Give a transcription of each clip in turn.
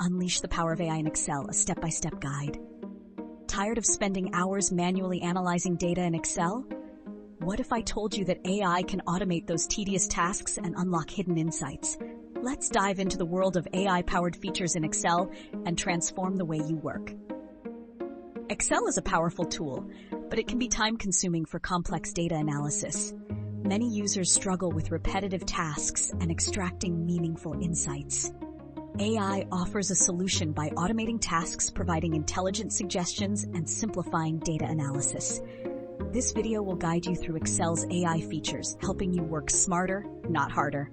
Unleash the Power of AI in Excel, a step-by-step guide. Tired of spending hours manually analyzing data in Excel? What if I told you that AI can automate those tedious tasks and unlock hidden insights? Let's dive into the world of AI-powered features in Excel and transform the way you work. Excel is a powerful tool, but it can be time-consuming for complex data analysis. Many users struggle with repetitive tasks and extracting meaningful insights. AI offers a solution by automating tasks, providing intelligent suggestions, and simplifying data analysis. This video will guide you through Excel's AI features, helping you work smarter, not harder.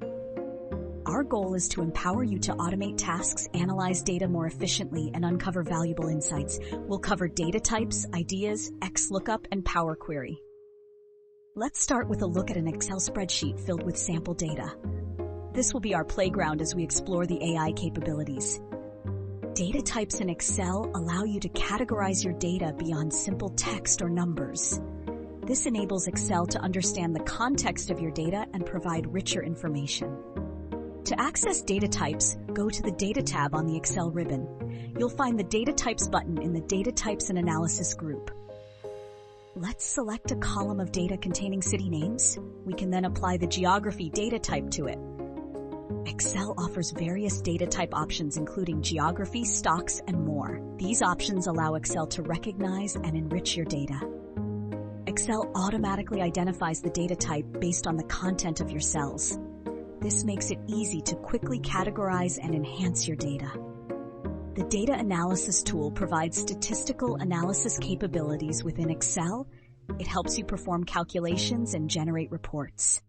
Our goal is to empower you to automate tasks, analyze data more efficiently, and uncover valuable insights. We'll cover data types, ideas, XLOOKUP, and Power Query. Let's start with a look at an Excel spreadsheet filled with sample data. This will be our playground as we explore the AI capabilities. Data types in Excel allow you to categorize your data beyond simple text or numbers. This enables Excel to understand the context of your data and provide richer information. To access data types, go to the Data tab on the Excel ribbon. You'll find the Data Types button in the Data Types and Analysis group. Let's select a column of data containing city names. We can then apply the geography data type to it. Excel offers various data type options including geography, stocks, and more. These options allow Excel to recognize and enrich your data. Excel automatically identifies the data type based on the content of your cells. This makes it easy to quickly categorize and enhance your data. The Data Analysis tool provides statistical analysis capabilities within Excel. It helps you perform calculations and generate reports.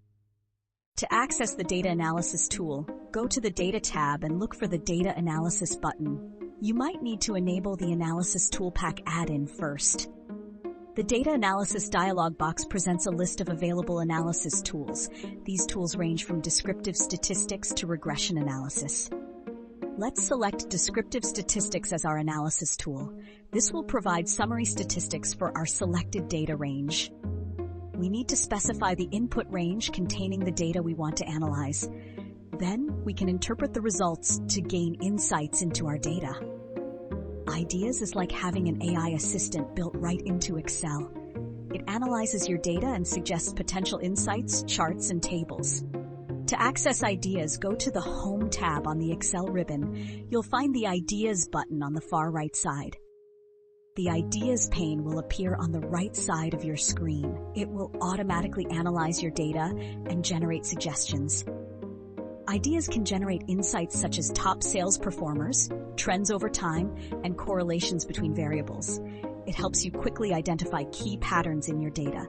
To access the Data Analysis tool, go to the Data tab and look for the Data Analysis button. You might need to enable the Analysis Toolpak add-in first. The Data Analysis dialog box presents a list of available analysis tools. These tools range from descriptive statistics to regression analysis. Let's select Descriptive Statistics as our analysis tool. This will provide summary statistics for our selected data range. We need to specify the input range containing the data we want to analyze. Then, we can interpret the results to gain insights into our data. Ideas is like having an AI assistant built right into Excel. It analyzes your data and suggests potential insights, charts, and tables. To access Ideas, go to the Home tab on the Excel ribbon. You'll find the Ideas button on the far right side. The Ideas pane will appear on the right side of your screen. It will automatically analyze your data and generate suggestions. Ideas can generate insights such as top sales performers, trends over time, and correlations between variables. It helps you quickly identify key patterns in your data.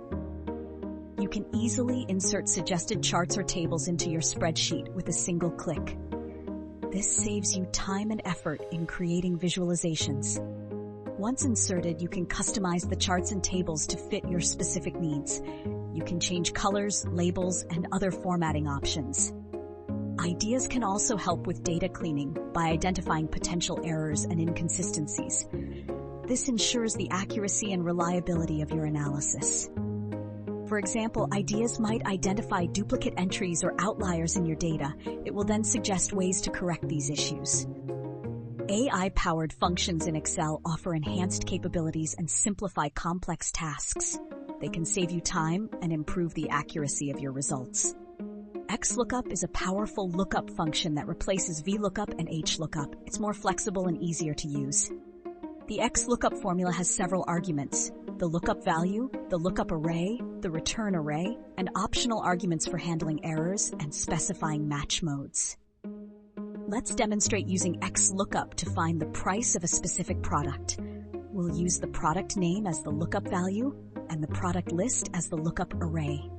You can easily insert suggested charts or tables into your spreadsheet with a single click. This saves you time and effort in creating visualizations. Once inserted, you can customize the charts and tables to fit your specific needs. You can change colors, labels, and other formatting options. Ideas can also help with data cleaning by identifying potential errors and inconsistencies. This ensures the accuracy and reliability of your analysis. For example, Ideas might identify duplicate entries or outliers in your data. It will then suggest ways to correct these issues. AI-powered functions in Excel offer enhanced capabilities and simplify complex tasks. They can save you time and improve the accuracy of your results. XLOOKUP is a powerful lookup function that replaces VLOOKUP and HLOOKUP. It's more flexible and easier to use. The XLOOKUP formula has several arguments: the lookup value, the lookup array, the return array, and optional arguments for handling errors and specifying match modes. Let's demonstrate using XLOOKUP to find the price of a specific product. We'll use the product name as the lookup value and the product list as the lookup array.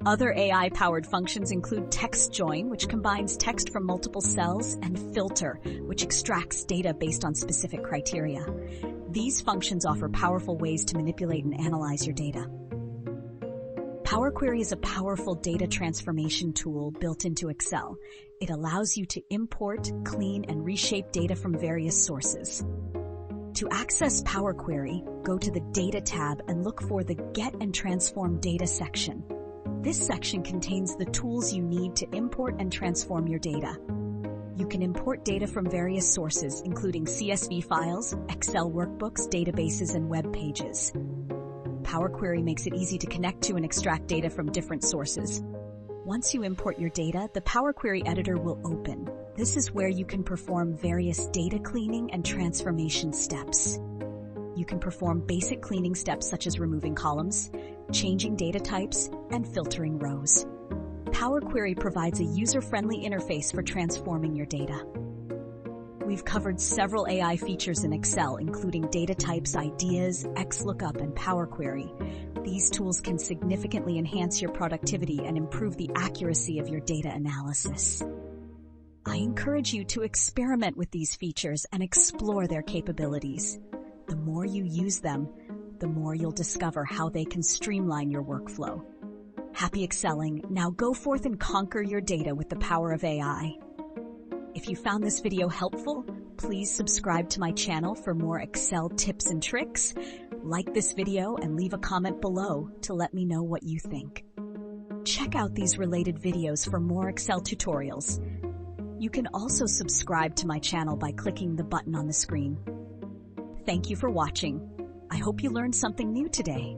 Other AI-powered functions include text join, which combines text from multiple cells, and filter, which extracts data based on specific criteria. These functions offer powerful ways to manipulate and analyze your data. Power Query is a powerful data transformation tool built into Excel. It allows you to import, clean, and reshape data from various sources. To access Power Query, go to the Data tab and look for the Get and Transform Data section. This section contains the tools you need to import and transform your data. You can import data from various sources, including CSV files, Excel workbooks, databases, and web pages. Power Query makes it easy to connect to and extract data from different sources. Once you import your data, the Power Query editor will open. This is where you can perform various data cleaning and transformation steps. You can perform basic cleaning steps such as removing columns, changing data types, and filtering rows. Power Query provides a user-friendly interface for transforming your data. We've covered several AI features in Excel, including data types, ideas, XLOOKUP, and Power Query. These tools can significantly enhance your productivity and improve the accuracy of your data analysis. I encourage you to experiment with these features and explore their capabilities. The more you use them, the more you'll discover how they can streamline your workflow. Happy excelling. Now go forth and conquer your data with the power of AI. If you found this video helpful, please subscribe to my channel for more Excel tips and tricks. Like this video and leave a comment below to let me know what you think. Check out these related videos for more Excel tutorials. You can also subscribe to my channel by clicking the button on the screen. Thank you for watching. I hope you learned something new today.